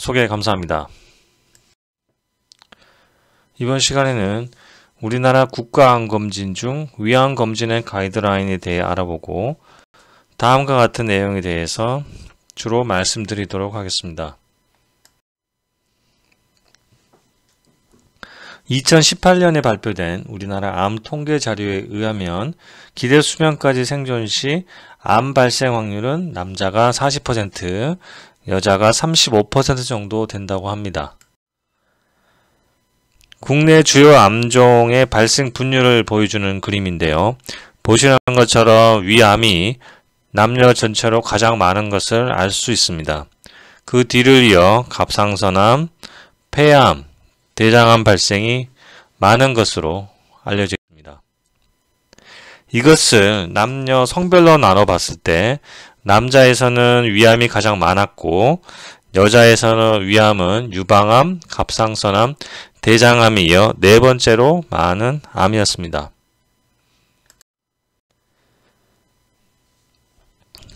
소개 감사합니다. 이번 시간에는 우리나라 국가암검진 중 위암검진의 가이드라인에 대해 알아보고 다음과 같은 내용에 대해서 주로 말씀드리도록 하겠습니다. 2018년에 발표된 우리나라 암 통계 자료에 의하면 기대 수명까지 생존 시 암 발생 확률은 남자가 40%, 여자가 35% 정도 된다고 합니다. 국내 주요 암종의 발생 분류를 보여주는 그림인데요. 보시는 것처럼 위암이 남녀 전체로 가장 많은 것을 알 수 있습니다. 그 뒤를 이어 갑상선암, 폐암, 대장암 발생이 많은 것으로 알려져 있습니다. 이것을 남녀 성별로 나눠봤을 때 남자에서는 위암이 가장 많았고 여자에서는 위암은 유방암, 갑상선암, 대장암이 이어 네 번째로 많은 암이었습니다.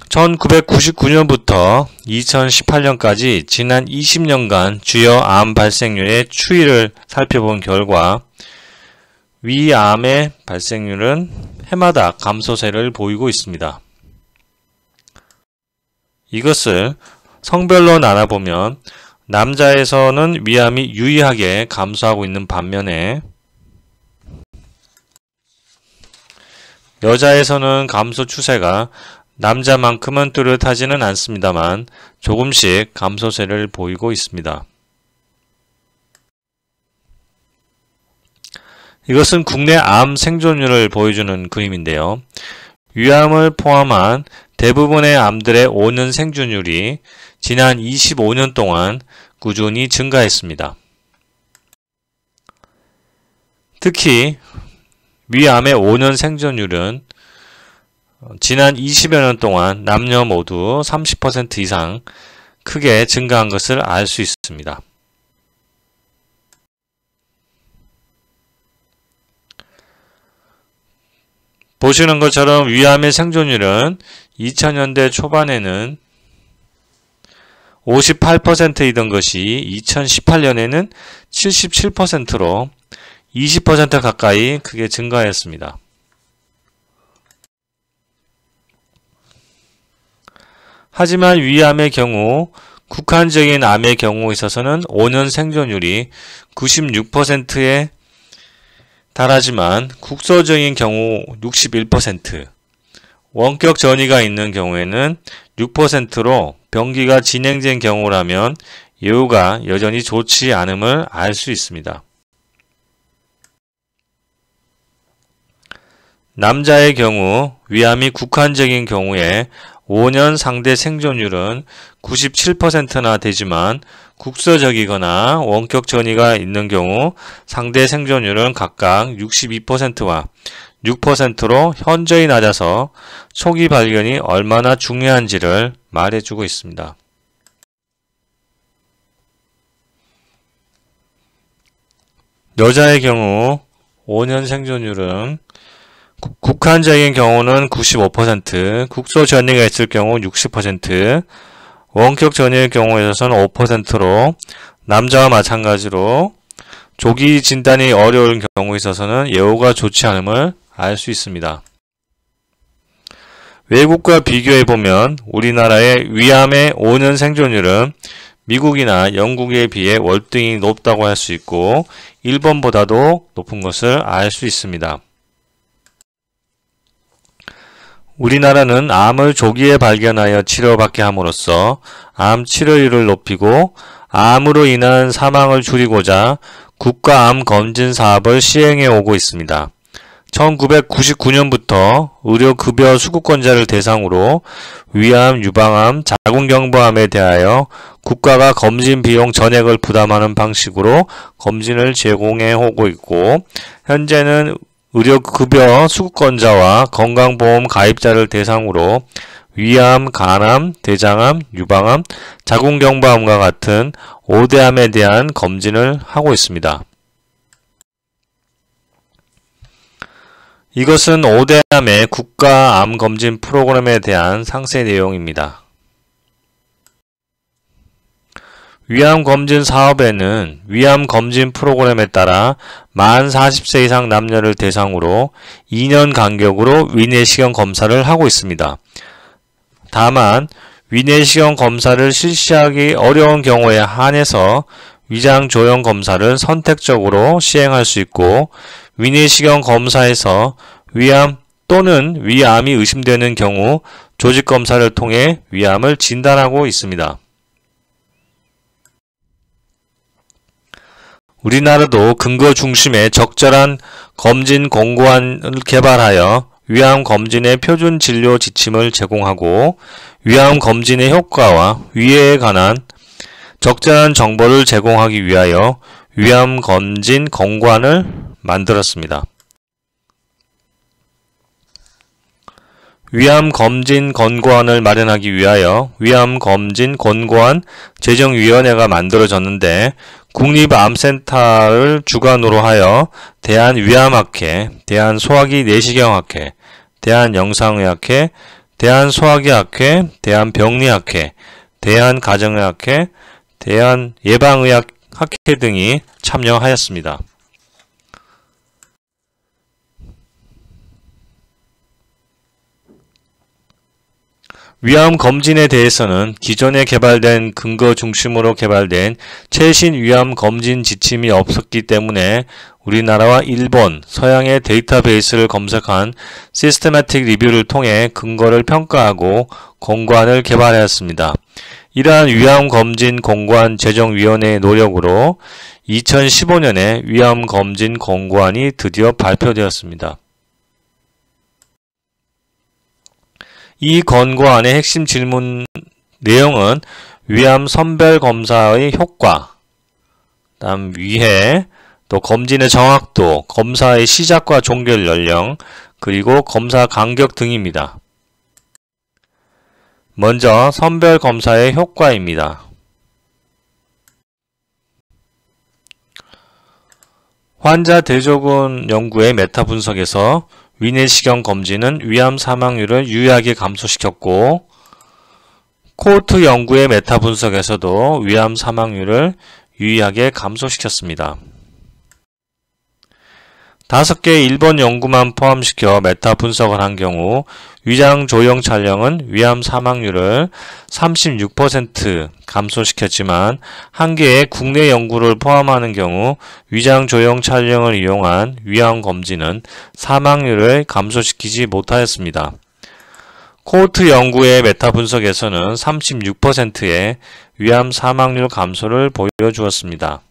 1999년부터 2018년까지 지난 20년간 주요 암 발생률의 추이를 살펴본 결과 위암의 발생률은 해마다 감소세를 보이고 있습니다. 이것을 성별로 나눠보면 남자에서는 위암이 유의하게 감소하고 있는 반면에 여자에서는 감소 추세가 남자만큼은 뚜렷하지는 않습니다만 조금씩 감소세를 보이고 있습니다. 이것은 국내 암 생존율을 보여주는 그림인데요. 위암을 포함한 대부분의 암들의 5년 생존율이 지난 25년 동안 꾸준히 증가했습니다. 특히 위암의 5년 생존율은 지난 20여 년 동안 남녀 모두 30% 이상 크게 증가한 것을 알 수 있습니다. 보시는 것처럼 위암의 생존율은 2000년대 초반에는 58%이던 것이 2018년에는 77%로 20% 가까이 크게 증가했습니다. 하지만 위암의 경우 국한적인 암의 경우에 있어서는 5년 생존율이 96%에 달하지만 국소적인 경우 61%, 원격 전이가 있는 경우에는 6%로 병기가 진행된 경우라면 예후가 여전히 좋지 않음을 알 수 있습니다. 남자의 경우 위암이 국한적인 경우에 5년 상대 생존율은 97%나 되지만 국소적이거나 원격 전이가 있는 경우 상대 생존율은 각각 62%와 6%로 현저히 낮아서 초기 발견이 얼마나 중요한지를 말해주고 있습니다. 여자의 경우 5년 생존율은 국한적인 경우는 95%, 국소 전이가 있을 경우 60%, 원격 전이의 경우에 있어서는 5%로 남자와 마찬가지로 조기 진단이 어려운 경우에 있어서는 예후가 좋지 않음을 알 수 있습니다. 외국과 비교해보면 우리나라의 위암의 5년 생존율은 미국이나 영국에 비해 월등히 높다고 할 수 있고 일본보다도 높은 것을 알 수 있습니다. 우리나라는 암을 조기에 발견하여 치료받게 함으로써 암 치료율을 높이고 암으로 인한 사망을 줄이고자 국가암 검진 사업을 시행해 오고 있습니다. 1999년부터 의료급여 수급권자를 대상으로 위암, 유방암, 자궁경부암에 대하여 국가가 검진 비용 전액을 부담하는 방식으로 검진을 제공해 오고 있고 현재는 의료급여 수급권자와 건강보험 가입자를 대상으로 위암, 간암, 대장암, 유방암, 자궁경부암과 같은 5대암에 대한 검진을 하고 있습니다. 이것은 5대암의 국가암검진 프로그램에 대한 상세 내용입니다. 위암검진 사업에는 위암검진 프로그램에 따라 만 40세 이상 남녀를 대상으로 2년 간격으로 위내시경 검사를 하고 있습니다. 다만 위내시경 검사를 실시하기 어려운 경우에 한해서 위장 조형 검사를 선택적으로 시행할 수 있고, 위내시경 검사에서 위암 또는 위암이 의심되는 경우 조직 검사를 통해 위암을 진단하고 있습니다. 우리나라도 근거 중심의 적절한 검진 공고안을 개발하여 위암 검진의 표준 진료 지침을 제공하고, 위암 검진의 효과와 위해에 관한 적절한 정보를 제공하기 위하여 위암 검진 공고안을 만들었습니다. 위암 검진 권고안을 마련하기 위하여 위암 검진 권고안 제정위원회가 만들어졌는데, 국립암센터를 주관으로 하여 대한위암학회, 대한소화기 내시경학회, 대한영상의학회, 대한소화기학회, 대한병리학회, 대한가정의학회, 대한예방의학학회 등이 참여하였습니다. 위암 검진에 대해서는 기존에 개발된 근거 중심으로 개발된 최신 위암 검진 지침이 없었기 때문에 우리나라와 일본, 서양의 데이터베이스를 검색한 시스테매틱 리뷰를 통해 근거를 평가하고 공고안을 개발하였습니다. 이러한 위암 검진 공고안 제정위원회의 노력으로 2015년에 위암 검진 공고안이 드디어 발표되었습니다. 이 권고안의 핵심 질문 내용은 위암 선별 검사의 효과, 다음 위해, 또 검진의 정확도, 검사의 시작과 종결 연령, 그리고 검사 간격 등입니다. 먼저 선별 검사의 효과입니다. 환자 대조군 연구의 메타 분석에서 위내시경 검진은 위암 사망률을 유의하게 감소시켰고, 코호트 연구의 메타 분석에서도 위암 사망률을 유의하게 감소시켰습니다. 5개의 일본 연구만 포함시켜 메타 분석을 한 경우 위장 조형 촬영은 위암 사망률을 36% 감소시켰지만, 1개의 국내 연구를 포함하는 경우 위장 조형 촬영을 이용한 위암 검진은 사망률을 감소시키지 못하였습니다. 코호트 연구의 메타 분석에서는 36%의 위암 사망률 감소를 보여주었습니다.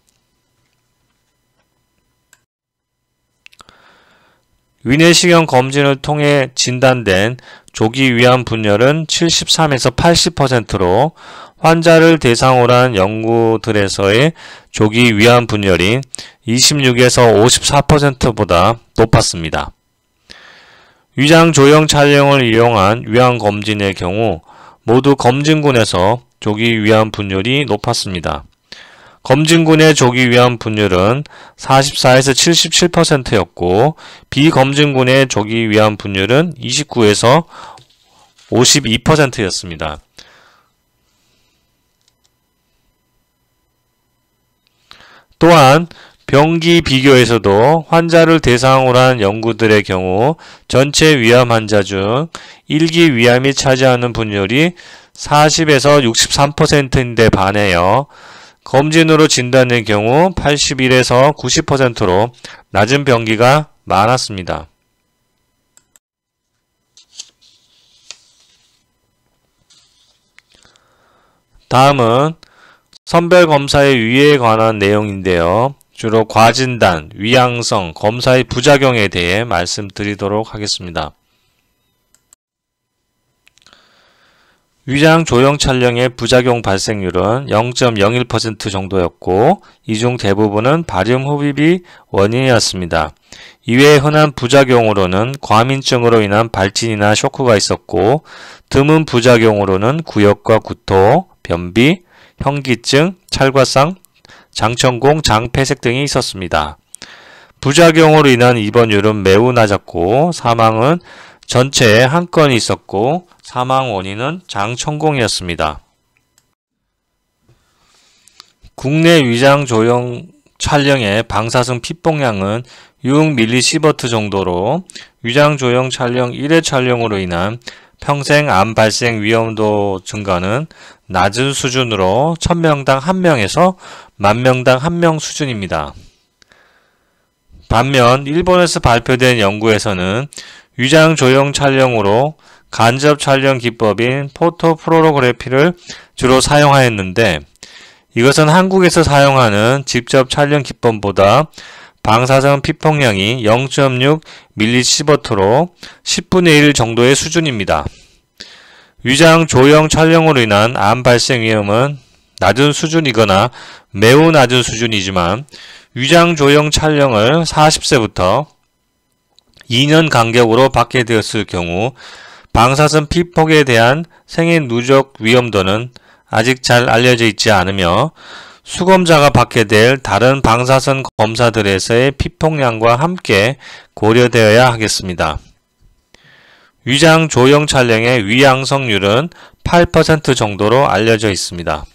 위내시경 검진을 통해 진단된 조기 위암 분열은 73에서 80%로 환자를 대상으로 한 연구들에서의 조기 위암 분열이 26에서 54%보다 높았습니다. 위장 조형 촬영을 이용한 위암 검진의 경우 모두 검진군에서 조기 위암 분열이 높았습니다. 검진군의 조기 위암 분율은 44에서 77%였고, 비검진군의 조기 위암 분율은 29에서 52%였습니다. 또한 병기 비교에서도 환자를 대상으로 한 연구들의 경우 전체 위암 환자 중 1기 위암이 차지하는 분율이 40에서 63%인데 반해요. 검진으로 진단된 경우 81에서 90%로 낮은 병기가 많았습니다. 다음은 선별검사의 위해에 관한 내용인데요. 주로 과진단, 위양성, 검사의 부작용에 대해 말씀드리도록 하겠습니다. 위장 조형 촬영의 부작용 발생률은 0.01% 정도였고, 이 중 대부분은 바륨 흡입이 원인이었습니다. 이외에 흔한 부작용으로는 과민증으로 인한 발진이나 쇼크가 있었고, 드문 부작용으로는 구역과 구토, 변비, 현기증, 찰과상, 장천공, 장폐색 등이 있었습니다. 부작용으로 인한 입원율은 매우 낮았고, 사망은 전체에 한 건이 있었고, 사망 원인은 장천공이었습니다. 국내 위장 조형 촬영의 방사성 피폭량은 6mSv 정도로 위장 조형 촬영 1회 촬영으로 인한 평생 암 발생 위험도 증가는 낮은 수준으로 1000명당 1명에서 10,000명당 1명 수준입니다. 반면 일본에서 발표된 연구에서는 위장 조형 촬영으로 간접 촬영 기법인 포토프로그래피를 주로 사용하였는데 이것은 한국에서 사용하는 직접 촬영 기법보다 방사성 피폭량이 0.6mSv로 10분의 1 정도의 수준입니다. 위장 조형 촬영으로 인한 암 발생 위험은 낮은 수준이거나 매우 낮은 수준이지만 위장 조형 촬영을 40세부터 2년 간격으로 받게 되었을 경우 방사선 피폭에 대한 생애 누적 위험도는 아직 잘 알려져 있지 않으며 수검자가 받게 될 다른 방사선 검사들에서의 피폭량과 함께 고려되어야 하겠습니다. 위장 조형 촬영의 위양성률은 8% 정도로 알려져 있습니다.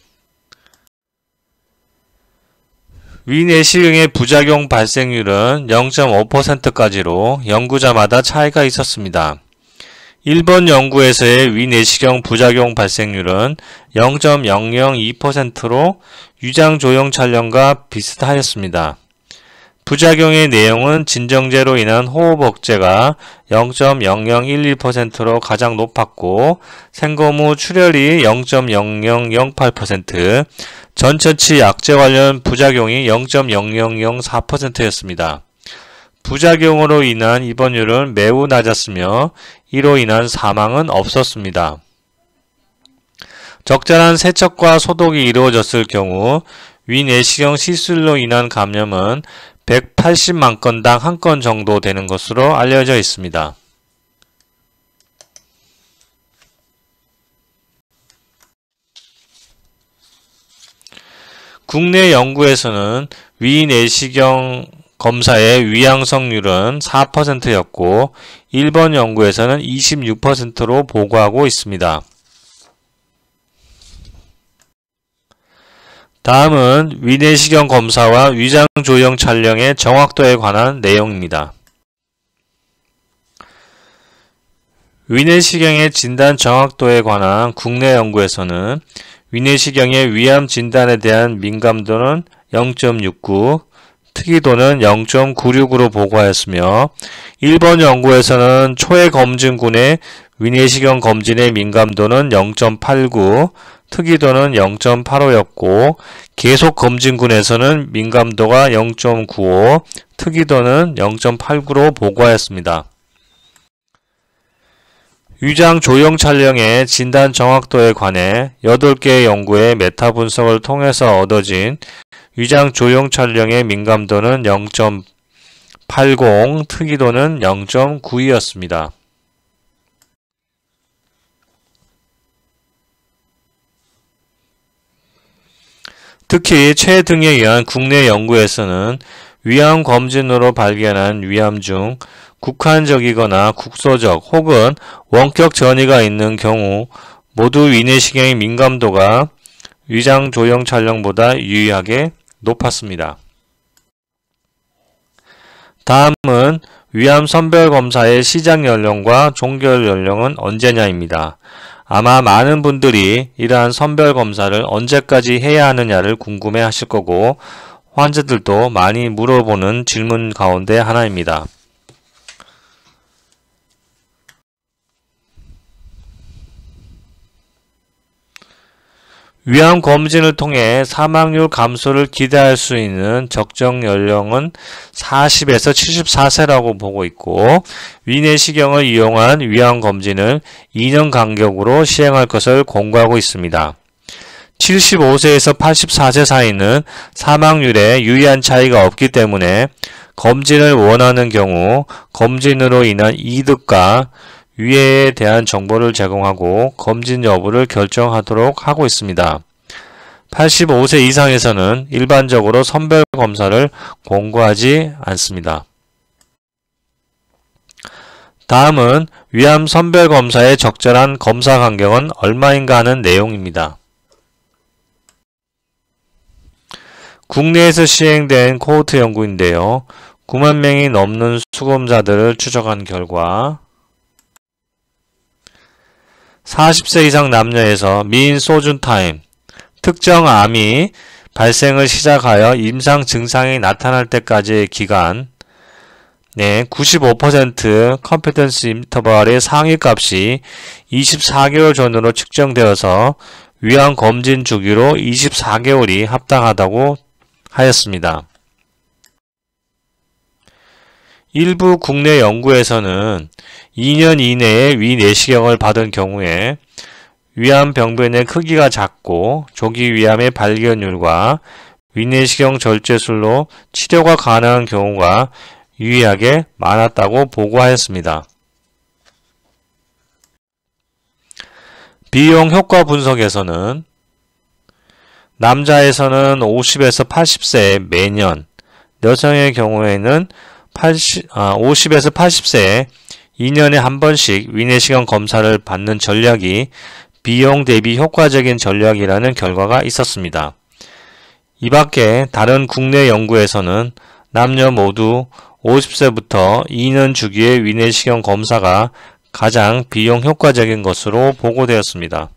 위내시경의 부작용 발생률은 0.5%까지로 연구자마다 차이가 있었습니다. 일본 연구에서의 위내시경 부작용 발생률은 0.002%로 위장 조형 촬영과 비슷하였습니다. 부작용의 내용은 진정제로 인한 호흡 억제가 0.0011%로 가장 높았고 생검 후 출혈이 0.0008%, 전처치 약제 관련 부작용이 0.0004%였습니다. 부작용으로 인한 입원율은 매우 낮았으며 이로 인한 사망은 없었습니다. 적절한 세척과 소독이 이루어졌을 경우 위내시경 시술로 인한 감염은 180만 건당 1건 정도 되는 것으로 알려져 있습니다. 국내 연구에서는 위내시경 검사의 위양성률은 4%였고 일본 연구에서는 26%로 보고하고 있습니다. 다음은 위내시경 검사와 위장 조형 촬영의 정확도에 관한 내용입니다. 위내시경의 진단 정확도에 관한 국내 연구에서는 위내시경의 위암 진단에 대한 민감도는 0.69, 특이도는 0.96으로 보고하였으며 일본 연구에서는 초회 검진군의 위내시경 검진의 민감도는 0.89, 특이도는 0.85였고 계속 검진군에서는 민감도가 0.95, 특이도는 0.89로 보고하였습니다. 위장 조형 촬영의 진단 정확도에 관해 8개의 연구의 메타 분석을 통해서 얻어진 위장 조형 촬영의 민감도는 0.80, 특이도는 0.92였습니다. 특히 최등에 의한 국내 연구에서는 위암 검진으로 발견한 위암 중 국한적이거나 국소적 혹은 원격 전이가 있는 경우 모두 위내시경의 민감도가 위장 조형 촬영보다 유의하게 높았습니다. 다음은 위암 선별 검사의 시작 연령과 종결 연령은 언제냐입니다. 아마 많은 분들이 이러한 선별 검사를 언제까지 해야 하느냐를 궁금해 하실 거고 환자들도 많이 물어보는 질문 가운데 하나입니다. 위암 검진을 통해 사망률 감소를 기대할 수 있는 적정 연령은 40에서 74세라고 보고 있고 위내시경을 이용한 위암 검진을 2년 간격으로 시행할 것을 권고하고 있습니다. 75세에서 84세 사이는 사망률에 유의한 차이가 없기 때문에 검진을 원하는 경우 검진으로 인한 이득과 위해에 대한 정보를 제공하고 검진 여부를 결정하도록 하고 있습니다. 85세 이상에서는 일반적으로 선별 검사를 권고하지 않습니다. 다음은 위암 선별 검사의 적절한 검사 간격은 얼마인가 하는 내용입니다. 국내에서 시행된 코호트 연구인데요. 9만 명이 넘는 수검자들을 추적한 결과 40세 이상 남녀에서 mean sojourn time, 특정 암이 발생을 시작하여 임상 증상이 나타날 때까지의 기간, 95% confidence interval의 상위값이 24개월 전으로 측정되어서 위암 검진 주기로 24개월이 합당하다고 하였습니다. 일부 국내 연구에서는 2년 이내에 위내시경을 받은 경우에 위암 병변의 크기가 작고 조기 위암의 발견율과 위내시경 절제술로 치료가 가능한 경우가 유의하게 많았다고 보고하였습니다. 비용 효과 분석에서는 남자에서는 50에서 80세에 매년, 여성의 경우에는 50에서 80세에 2년에 한 번씩 위내시경 검사를 받는 전략이 비용 대비 효과적인 전략이라는 결과가 있었습니다. 이 밖에 다른 국내 연구에서는 남녀 모두 50세부터 2년 주기의 위내시경 검사가 가장 비용 효과적인 것으로 보고되었습니다.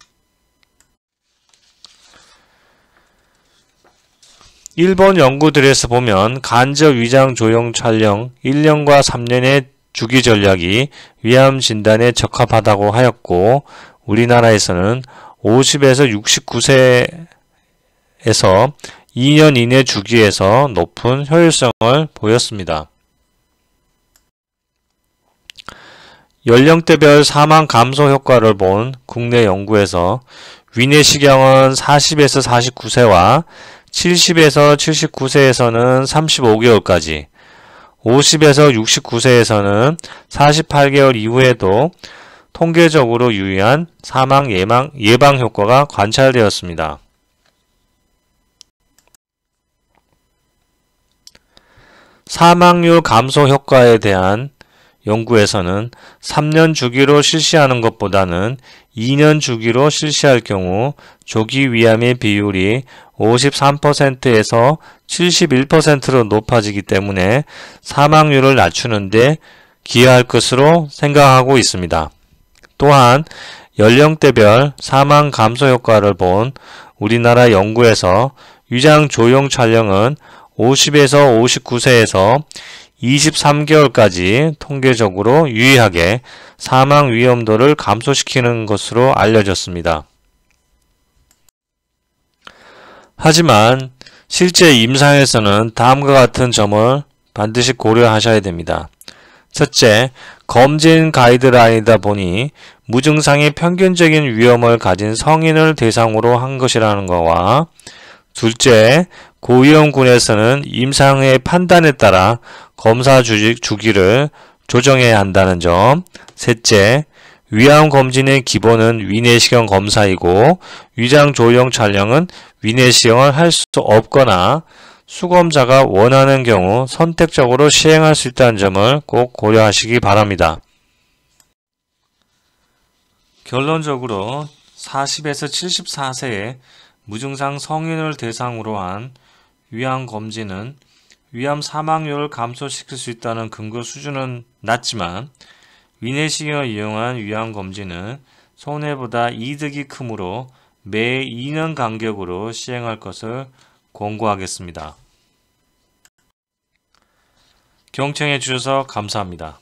일본 연구들에서 보면 간접 위장 조형 촬영 1년과 3년의 주기 전략이 위암 진단에 적합하다고 하였고, 우리나라에서는 50에서 69세에서 2년 이내 주기에서 높은 효율성을 보였습니다. 연령대별 사망 감소 효과를 본 국내 연구에서 위내시경은 40에서 49세와 70에서 79세에서는 35개월까지, 50에서 69세에서는 48개월 이후에도 통계적으로 유의한 사망 예방 효과가 관찰되었습니다. 사망률 감소 효과에 대한 연구에서는 3년 주기로 실시하는 것보다는 2년 주기로 실시할 경우 조기 위암의 비율이 53%에서 71%로 높아지기 때문에 사망률을 낮추는 데 기여할 것으로 생각하고 있습니다. 또한 연령대별 사망 감소 효과를 본 우리나라 연구에서 위장 조형 촬영은 50에서 59세에서 23개월까지 통계적으로 유의하게 사망 위험도를 감소시키는 것으로 알려졌습니다. 하지만 실제 임상에서는 다음과 같은 점을 반드시 고려하셔야 됩니다. 첫째, 검진 가이드라인이다 보니 무증상의 평균적인 위험을 가진 성인을 대상으로 한 것이라는 것과, 둘째, 고위험군에서는 임상의 판단에 따라 검사 주기를 조정해야 한다는 점, 셋째, 위암 검진의 기본은 위내시경 검사이고 위장 조형 촬영은 위내시경을 할 수 없거나 수검자가 원하는 경우 선택적으로 시행할 수 있다는 점을 꼭 고려하시기 바랍니다. 결론적으로 40에서 74세의 무증상 성인을 대상으로 한 위암 검진은 위암 사망률을 감소시킬 수 있다는 근거 수준은 낮지만 위내시경을 이용한 위암 검진은 손해보다 이득이 크므로 매 2년 간격으로 시행할 것을 권고하겠습니다. 경청해 주셔서 감사합니다.